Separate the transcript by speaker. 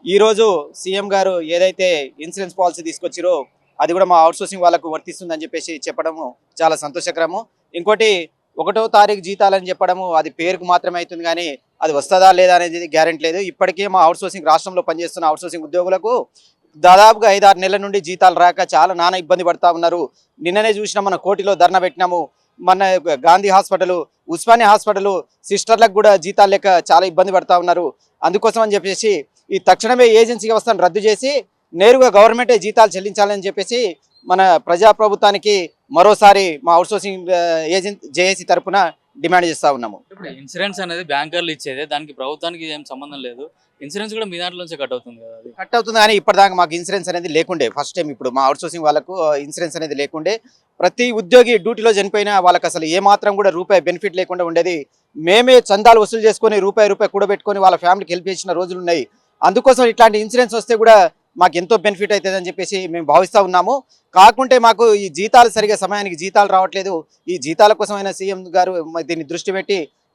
Speaker 1: ఈరోజు సీఎం గారు ఏదైతే ఇన్సూరెన్స్ పాలసీ తీసుకొచ్చిరో అది కూడా మా అవుట్సోర్సింగ్ వాళ్ళకు వర్తిస్తుందని చెప్పేసి చెప్పడము చాలా సంతోషకరము. ఇంకోటి 1వ తారీఖు జీతాలని చెప్పడము అది పేరుకు మాత్రమే అవుతుంది కానీ అది వస్తుందా లేదా అనేది గ్యారెంటీ లేదు. ఇప్పటికే మా అవుట్సోర్సింగ్ రాష్ట్రంలో పనిచేస్తున్న అవుట్సోర్సింగ్ ఉద్యోగులకు దాదాపుగా 5-6 నెలల నుండి జీతాలు రాక చాలా నానా ఇబ్బంది పడతా ఉన్నారు. నిన్ననే చూసినా మన కోటిలో ధర్నా పెట్టినాము. మన గాంధీ హాస్పిటల్, ఉస్మానియా హాస్పిటల్ సిస్టర్లకు కూడా జీతాలు లేక చాలా ఇబ్బంది పడతా ఉన్నారు. అందుకోసం అని చెప్పేసి ఈ తక్షణమే ఏజెన్సీ వ్యవస్థను రద్దు చేసి నేరుగా గవర్నమెంటే జీతాలు చెల్లించాలని చెప్పేసి మన ప్రజాప్రభుత్వానికి మరోసారి మా అవుట్సోర్సింగ్ జేఏసీ తరఫున డిమాండ్ చేస్తూ ఉన్నాము.
Speaker 2: ఇప్పుడు ఇన్సూరెన్స్ అనేది బ్యాంకర్లు ఇచ్చేదే, దానికి ప్రభుత్వానికి ఏం సంబంధం లేదు. ఇన్సూరెన్స్ కూడా మీ దాంట్లో నుంచే కట్ అవుతుంది కదా. అది
Speaker 1: కట్ అవుతుంది కానీ ఇప్పటిదాకా మాకు ఇన్సూరెన్స్ అనేది లేకుండే. ఫస్ట్ టైం ఇప్పుడు మా అవుట్సోర్సింగ్ వాళ్ళకు ఇన్సూరెన్స్ అనేది లేకుండే. ప్రతి ఉద్యోగి డ్యూటీలో చనిపోయినా వాళ్ళకి అసలు ఏమాత్రం కూడా రూపాయి బెనిఫిట్ లేకుండా ఉండేది. మేమే చందాలు వసూలు చేసుకొని రూపాయి కూడబెట్టుకొని వాళ్ళ ఫ్యామిలీకి హెల్ప్ చేసిన రోజులు ఉన్నాయి. అందుకోసం ఇట్లాంటి ఇన్సూరెన్స్ వస్తే కూడా మాకు ఎంతో బెనిఫిట్ అవుతుందని చెప్పేసి మేము భావిస్తూ ఉన్నాము. కాకుంటే మాకు ఈ జీతాలు సరిగా సమయానికి జీతాలు రావట్లేదు. ఈ జీతాల కోసమైనా సీఎం గారు దీన్ని దృష్టి పెట్టి